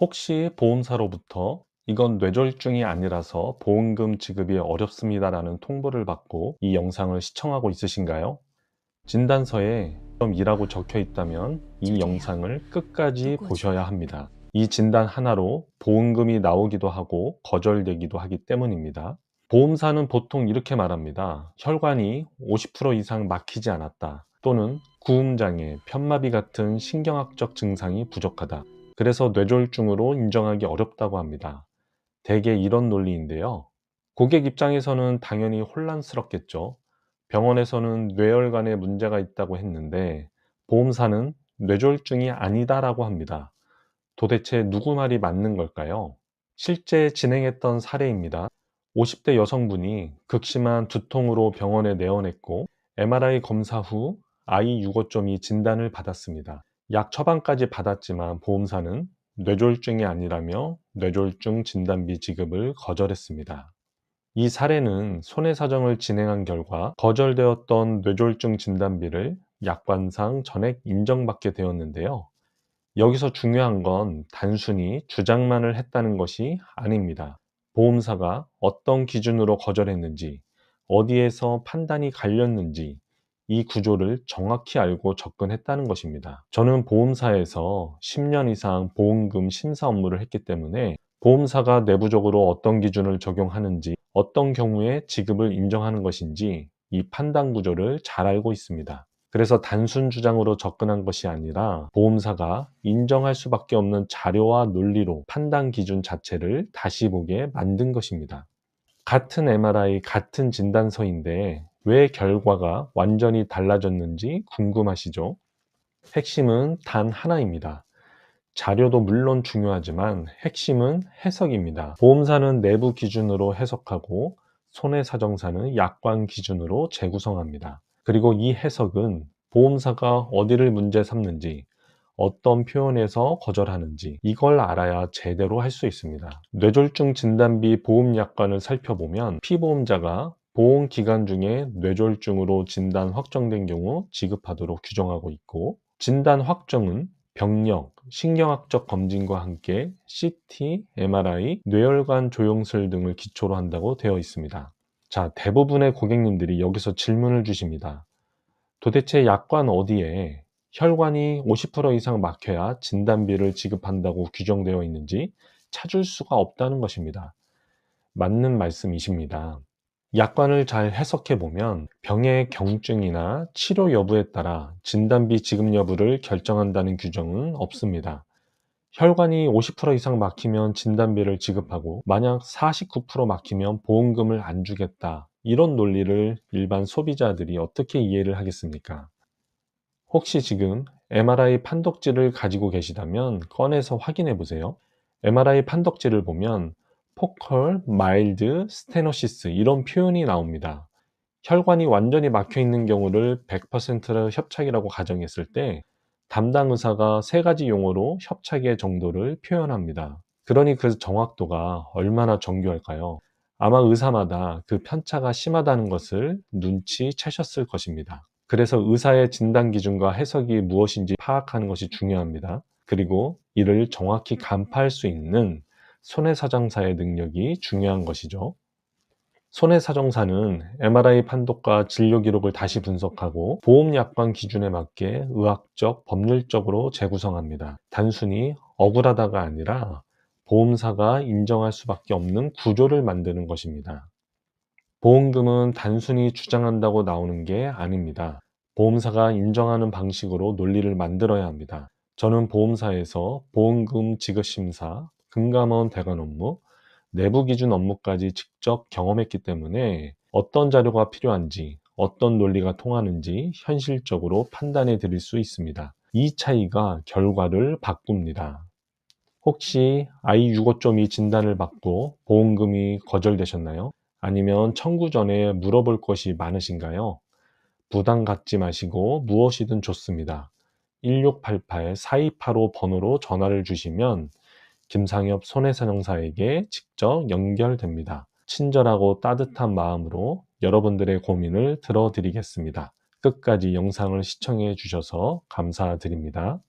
혹시 보험사로부터 이건 뇌졸중이 아니라서 보험금 지급이 어렵습니다라는 통보를 받고 이 영상을 시청하고 있으신가요? 진단서에 이라고 적혀 있다면 이 저기요, 영상을 끝까지 누구 보셔야 오세요? 합니다. 이 진단 하나로 보험금이 나오기도 하고 거절되기도 하기 때문입니다. 보험사는 보통 이렇게 말합니다. 혈관이 50% 이상 막히지 않았다. 또는 구음장애, 편마비 같은 신경학적 증상이 부족하다. 그래서 뇌졸중으로 인정하기 어렵다고 합니다. 대개 이런 논리인데요. 고객 입장에서는 당연히 혼란스럽겠죠. 병원에서는 뇌혈관에 문제가 있다고 했는데 보험사는 뇌졸중이 아니다라고 합니다. 도대체 누구 말이 맞는 걸까요? 실제 진행했던 사례입니다. 50대 여성분이 극심한 두통으로 병원에 내원했고 MRI 검사 후 아이 유거점이 진단을 받았습니다. 약 처방까지 받았지만 보험사는 뇌졸중이 아니라며 뇌졸중 진단비 지급을 거절했습니다. 이 사례는 손해사정을 진행한 결과 거절되었던 뇌졸중 진단비를 약관상 전액 인정받게 되었는데요. 여기서 중요한 건 단순히 주장만을 했다는 것이 아닙니다. 보험사가 어떤 기준으로 거절했는지, 어디에서 판단이 갈렸는지, 이 구조를 정확히 알고 접근했다는 것입니다. 저는 보험사에서 10년 이상 보험금 심사 업무를 했기 때문에 보험사가 내부적으로 어떤 기준을 적용하는지, 어떤 경우에 지급을 인정하는 것인지 이 판단 구조를 잘 알고 있습니다. 그래서 단순 주장으로 접근한 것이 아니라 보험사가 인정할 수밖에 없는 자료와 논리로 판단 기준 자체를 다시 보게 만든 것입니다. 같은 MRI, 같은 진단서인데 왜 결과가 완전히 달라졌는지 궁금하시죠? 핵심은 단 하나입니다. 자료도 물론 중요하지만 핵심은 해석입니다. 보험사는 내부 기준으로 해석하고 손해사정사는 약관 기준으로 재구성합니다. 그리고 이 해석은 보험사가 어디를 문제 삼는지, 어떤 표현에서 거절하는지 이걸 알아야 제대로 할 수 있습니다. 뇌졸중 진단비 보험약관을 살펴보면 피보험자가 보험기간 중에 뇌졸중으로 진단 확정된 경우 지급하도록 규정하고 있고, 진단 확정은 병력, 신경학적 검진과 함께 CT, MRI, 뇌혈관 조영술 등을 기초로 한다고 되어 있습니다. 자, 대부분의 고객님들이 여기서 질문을 주십니다. 도대체 약관 어디에 혈관이 50% 이상 막혀야 진단비를 지급한다고 규정되어 있는지 찾을 수가 없다는 것입니다. 맞는 말씀이십니다. 약관을 잘 해석해 보면 병의 경증이나 치료 여부에 따라 진단비 지급 여부를 결정한다는 규정은 없습니다. 혈관이 50% 이상 막히면 진단비를 지급하고 만약 49% 막히면 보험금을 안 주겠다. 이런 논리를 일반 소비자들이 어떻게 이해를 하겠습니까? 혹시 지금 MRI 판독지를 가지고 계시다면 꺼내서 확인해 보세요. MRI 판독지를 보면 포컬, 마일드, 스테노시스 이런 표현이 나옵니다. 혈관이 완전히 막혀 있는 경우를 100% 협착이라고 가정했을 때 담당 의사가 세 가지 용어로 협착의 정도를 표현합니다. 그러니 그 정확도가 얼마나 정교할까요? 아마 의사마다 그 편차가 심하다는 것을 눈치채셨을 것입니다. 그래서 의사의 진단 기준과 해석이 무엇인지 파악하는 것이 중요합니다. 그리고 이를 정확히 간파할 수 있는 손해사정사의 능력이 중요한 것이죠. 손해사정사는 MRI 판독과 진료 기록을 다시 분석하고 보험약관 기준에 맞게 의학적, 법률적으로 재구성합니다. 단순히 억울하다가 아니라 보험사가 인정할 수밖에 없는 구조를 만드는 것입니다. 보험금은 단순히 주장한다고 나오는 게 아닙니다. 보험사가 인정하는 방식으로 논리를 만들어야 합니다. 저는 보험사에서 보험금 지급 심사, 금감원 대관 업무, 내부 기준 업무까지 직접 경험했기 때문에 어떤 자료가 필요한지, 어떤 논리가 통하는지 현실적으로 판단해 드릴 수 있습니다. 이 차이가 결과를 바꿉니다. 혹시 아이 유거점이 진단을 받고 보험금이 거절되셨나요? 아니면 청구 전에 물어볼 것이 많으신가요? 부담 갖지 마시고 무엇이든 좋습니다. 1688-4285 번호로 전화를 주시면 김상엽 손해사정사에게 직접 연결됩니다. 친절하고 따뜻한 마음으로 여러분들의 고민을 들어드리겠습니다. 끝까지 영상을 시청해 주셔서 감사드립니다.